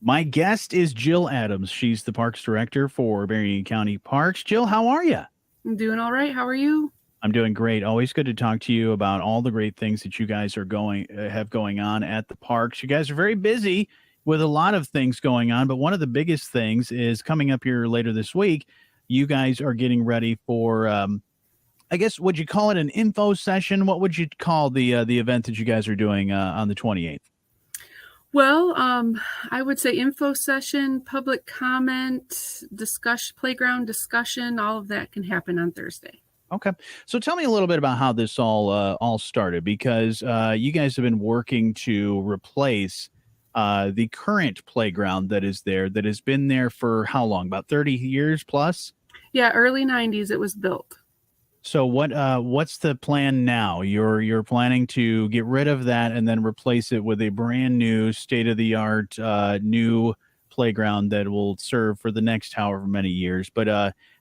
My guest is Jill Adams. She's the Parks Director for Berrien County Parks. Jill, how are you? I'm doing all right. How are you? I'm doing great. Always good to talk to you about all the great things that you guys are have going on at the parks. You guys are very busy with a lot of things going on, but one of the biggest things is coming up here later this week. You guys are getting ready for, I guess, would you call it an info session? What would you call the event that you guys are doing on the 28th? Well, I would say info session, public comment, discussion, playground discussion, all of that can happen on Thursday. Okay. So tell me a little bit about how this all started because you guys have been working to replace the current playground that is there that has been there for how long? About 30 years plus? Yeah, early 90s it was built. So what's the plan now? You're planning to get rid of that and then replace it with a brand new state of the art new playground that will serve for the next however many years. But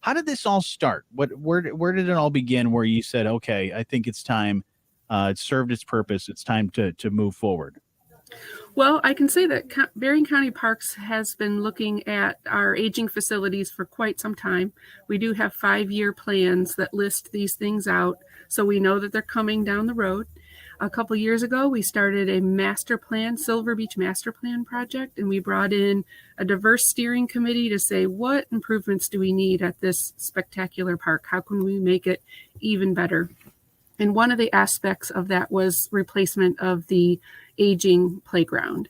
how did this all start? Where did it all begin? Where you said, okay, I think it's time. It served its purpose. It's time to move forward. Well, I can say that Berrien County Parks has been looking at our aging facilities for quite some time. We do have 5-year plans that list these things out, so we know that they're coming down the road. A couple years ago, we started a master plan, Silver Beach Master Plan project, and we brought in a diverse steering committee to say, what improvements do we need at this spectacular park? How can we make it even better? And one of the aspects of that was replacement of the aging playground.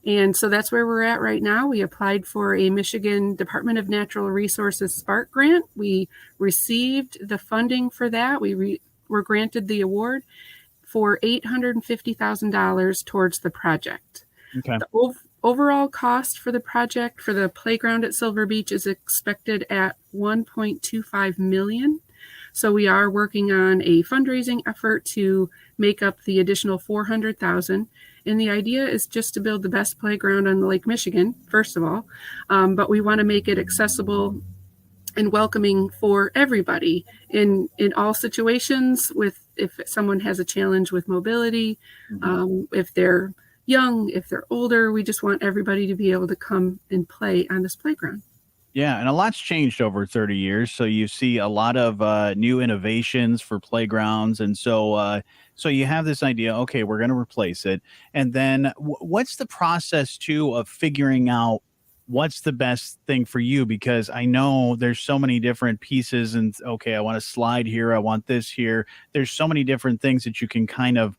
And so that's where we're at right now. We applied for a Michigan Department of Natural Resources Spark grant. We received the funding for that. We were granted the award for $850,000 towards the project. Okay. The overall cost for the project for the playground at Silver Beach is expected at $1.25 million. So we are working on a fundraising effort to make up the additional $400,000. And the idea is just to build the best playground on Lake Michigan, first of all. But we want to make it accessible and welcoming for everybody in all situations. With if someone has a challenge with mobility, if they're young, if they're older, we just want everybody to be able to come and play on this playground. Yeah, and a lot's changed over 30 years. So you see a lot of new innovations for playgrounds, and so you have this idea. Okay, we're going to replace it, and then what's the process too of figuring out what's the best thing for you? Because I know there's so many different pieces, and okay, I want a slide here, I want this here. There's so many different things that you can kind of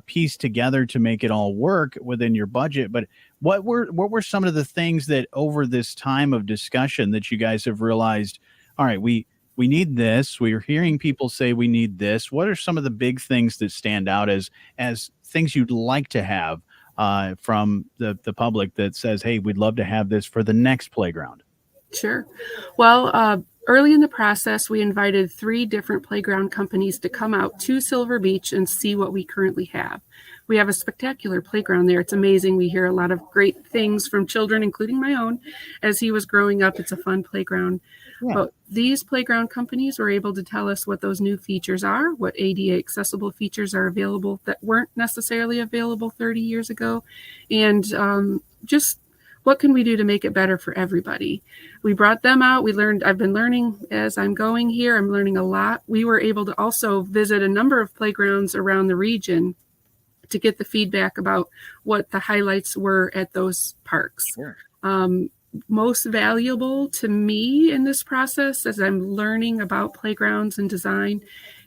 piece together to make it all work within your budget. But what were some of the things that over this time of discussion that you guys have realized, all right, we need this. We're hearing people say we need this. What are some of the big things that stand out as things you'd like to have from the public that says, hey, we'd love to have this for the next playground? Sure. Well, early in the process, we invited 3 different playground companies to come out to Silver Beach and see what we currently have. We have a spectacular playground there. It's amazing. We hear a lot of great things from children, including my own. As he was growing up, it's a fun playground. Yeah. But these playground companies were able to tell us what those new features are, what ADA accessible features are available that weren't necessarily available 30 years ago, and just what can we do to make it better for everybody? We brought them out. I've been learning as I'm going here. I'm learning a lot. We were able to also visit a number of playgrounds around the region to get the feedback about what the highlights were at those parks. Sure. Most valuable to me in this process as I'm learning about playgrounds and design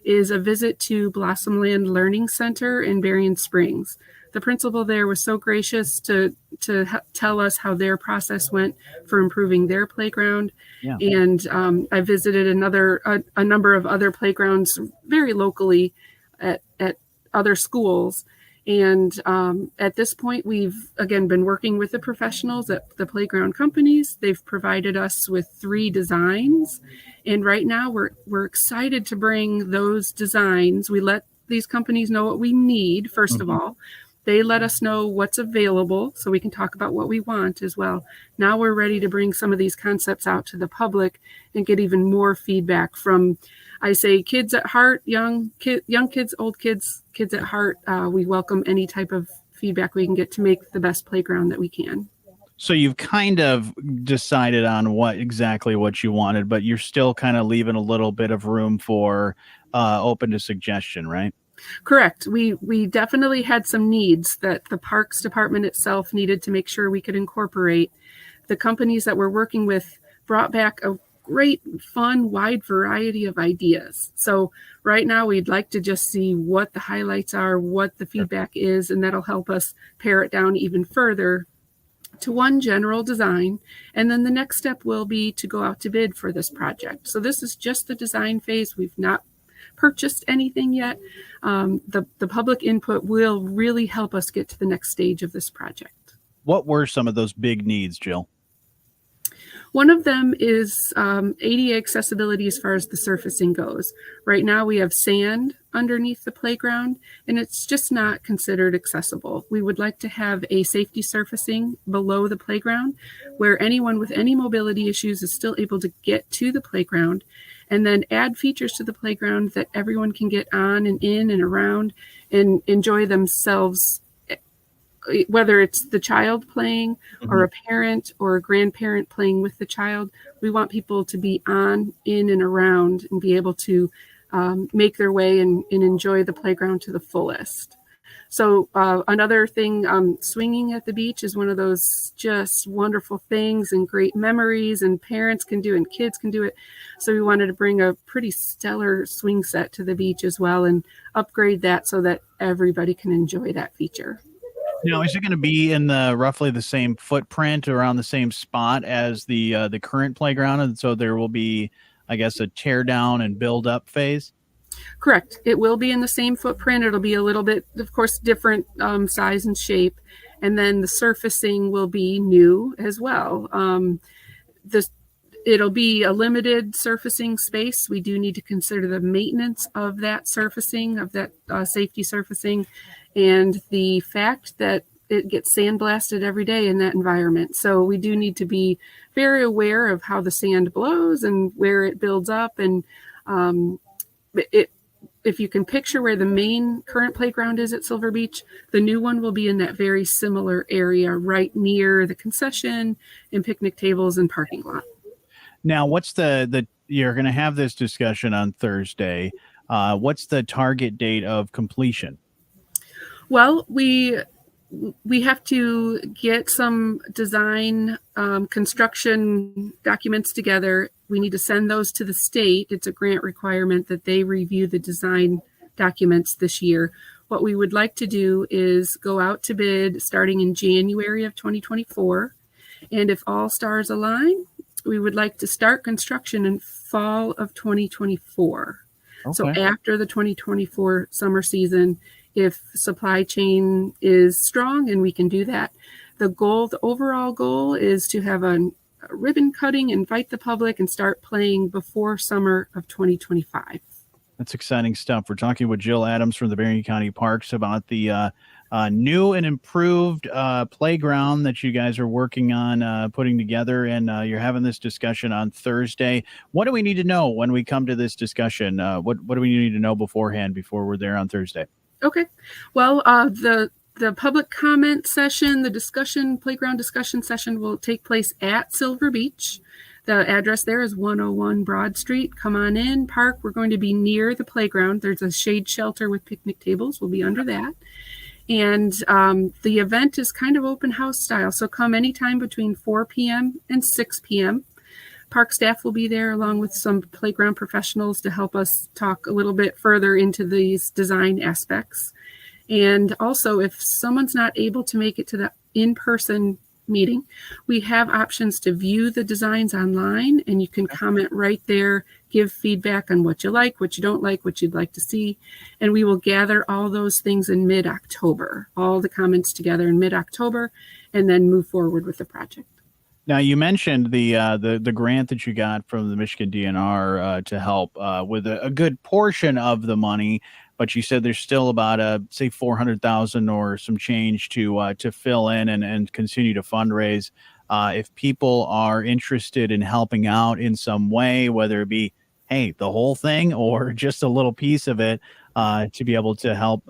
is a visit to Blossomland Learning Center in Berrien Springs. The principal there was so gracious to tell us how their process went for improving their playground. Yeah. And I visited a number of other playgrounds very locally at other schools. And at this point, we've, again, been working with the professionals at the playground companies. They've provided us with 3 designs. And right now, we're excited to bring those designs. We let these companies know what we need, first of all. They let us know what's available so we can talk about what we want as well. Now we're ready to bring some of these concepts out to the public and get even more feedback from, I say, kids at heart, young kids, old kids, kids at heart. We welcome any type of feedback we can get to make the best playground that we can. So you've kind of decided on what you wanted, but you're still kind of leaving a little bit of room for open to suggestion, right? Correct. We definitely had some needs that the Parks Department itself needed to make sure we could incorporate. The companies that we're working with brought back a great, fun, wide variety of ideas. So right now we'd like to just see what the highlights are, what the feedback is, and that'll help us pare it down even further to one general design. And then the next step will be to go out to bid for this project. So this is just the design phase. We've not purchased anything yet. The public input will really help us get to the next stage of this project. What were some of those big needs, Jill? One of them is ADA accessibility as far as the surfacing goes. Right now we have sand underneath the playground and it's just not considered accessible. We would like to have a safety surfacing below the playground where anyone with any mobility issues is still able to get to the playground, and then add features to the playground that everyone can get on and in and around and enjoy themselves, whether it's the child playing or a parent or a grandparent playing with the child. We want people to be on, in, and around and be able to make their way and enjoy the playground to the fullest. So another thing, swinging at the beach is one of those just wonderful things and great memories, and parents can do and kids can do it. So we wanted to bring a pretty stellar swing set to the beach as well and upgrade that so that everybody can enjoy that feature. Now, is it going to be in the roughly the same footprint around the same spot as the current playground, and so there will be, I guess, a tear down and build up phase? Correct. It will be in the same footprint. It'll be a little bit, of course, different size and shape. And then the surfacing will be new as well. It'll be a limited surfacing space. We do need to consider the maintenance of that surfacing, of that safety surfacing, and the fact that it gets sandblasted every day in that environment. So we do need to be very aware of how the sand blows and where it builds up. And if you can picture where the main current playground is at Silver Beach, the new one will be in that very similar area right near the concession and picnic tables and parking lot. Now, what's you're going to have this discussion on Thursday. What's the target date of completion? Well, we have to get some design construction documents together. We need to send those to the state. It's a grant requirement that they review the design documents this year. What we would like to do is go out to bid starting in January of 2024. And if all stars align, we would like to start construction in fall of 2024. Okay. So after the 2024 summer season, if supply chain is strong and we can do that. The overall goal is to have a ribbon cutting, invite the public, and start playing before summer of 2025. That's exciting stuff. We're talking with Jill Adams from the Berrien County Parks about the new and improved playground that you guys are working on putting together, and you're having this discussion on Thursday. What do we need to know when we come to this discussion? What do we need to know beforehand before we're there on Thursday? Okay. Well, the public comment session, the playground discussion session will take place at Silver Beach. The address there is 101 Broad Street. Come on in, park. We're going to be near the playground. There's a shade shelter with picnic tables. We'll be under that. And the event is kind of open house style. So come anytime between 4 p.m. and 6 p.m. Park staff will be there along with some playground professionals to help us talk a little bit further into these design aspects. And also, if someone's not able to make it to the in-person meeting, we have options to view the designs online, and you can comment right there, give feedback on what you like, what you don't like, what you'd like to see. And we will gather all those things in mid-October, all the comments together in mid-October, and then move forward with the project. Now, you mentioned the grant that you got from the Michigan DNR to help with a good portion of the money, but you said there's still about say $400,000 or some change to fill in and continue to fundraise. If people are interested in helping out in some way, whether it be the whole thing or just a little piece of it, to be able to help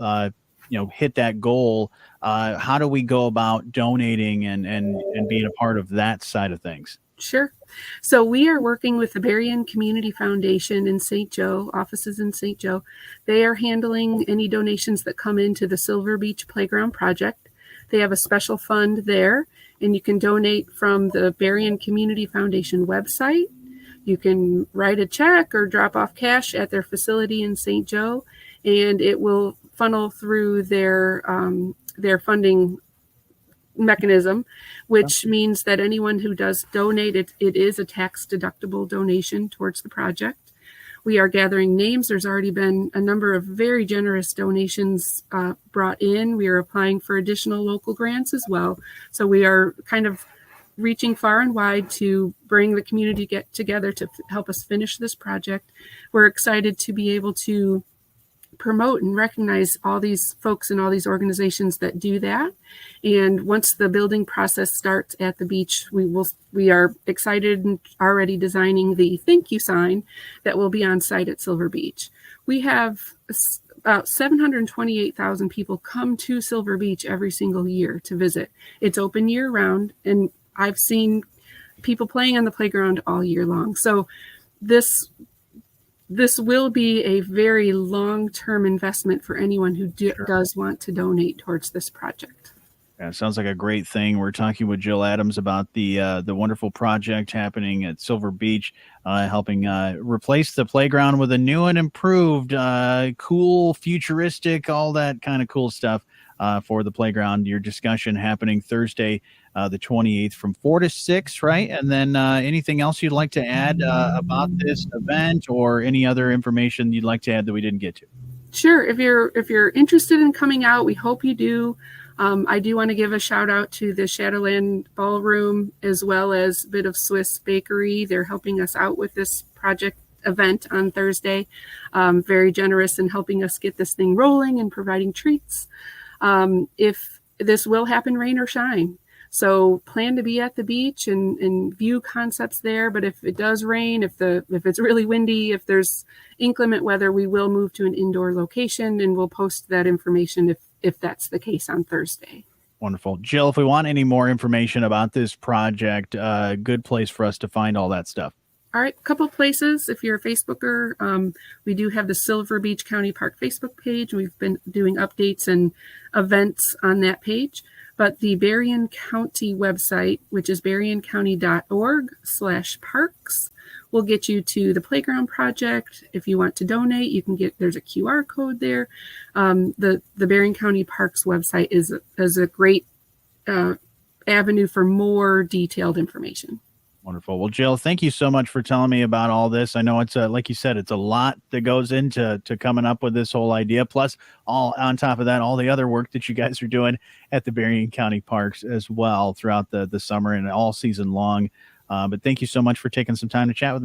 hit that goal, how do we go about donating and being a part of that side of things? Sure. So we are working with the Berrien Community Foundation in St. Joe, offices in St. Joe. They are handling any donations that come into the Silver Beach Playground Project. They have a special fund there, and you can donate from the Berrien Community Foundation website. You can write a check or drop off cash at their facility in St. Joe, and it will funnel through their funding mechanism, which means that anyone who does donate, it is a tax-deductible donation towards the project. We are gathering names. There's already been a number of very generous donations brought in. We are applying for additional local grants as well. So we are kind of reaching far and wide to bring the community together to help us finish this project. We're excited to be able to promote and recognize all these folks and all these organizations that do that. And once the building process starts at the beach, we are excited and already designing the thank you sign that will be on site at Silver Beach. We have about 728,000 people come to Silver Beach every single year to visit. It's open year round, and I've seen people playing on the playground all year long. So this will be a very long-term investment for anyone who does want to donate towards this project. Yeah, sounds like a great thing. We're talking with Jill Adams about the wonderful project happening at Silver Beach, helping replace the playground with a new and improved, cool, futuristic, all that kind of cool stuff for the playground. Your discussion happening Thursday, the 28th from 4 to 6, right? And then anything else you'd like to add about this event, or any other information you'd like to add that we didn't get to? Sure. If you're interested in coming out, we hope you do. I do want to give a shout out to the Shadowland Ballroom, as well as Bit of Swiss Bakery. They're helping us out with this project event on Thursday. Very generous in helping us get this thing rolling and providing treats. If this will happen, rain or shine. So plan to be at the beach and view concepts there. But if it does rain, if it's really windy, if there's inclement weather, we will move to an indoor location, and we'll post that information if that's the case on Thursday. Wonderful. Jill, if we want any more information about this project, good place for us to find all that stuff. All right, a couple places. If you're a Facebooker, we do have the Silver Beach County Park Facebook page. We've been doing updates and events on that page. But the Berrien County website, which is berriencounty.org/parks, will get you to the playground project. If you want to donate, there's a QR code there. The Berrien County Parks website is a great avenue for more detailed information. Wonderful. Well, Jill, thank you so much for telling me about all this. I know it's like you said, it's a lot that goes into coming up with this whole idea. Plus, all on top of that, all the other work that you guys are doing at the Berrien County Parks as well throughout the summer and all season long. But thank you so much for taking some time to chat with me.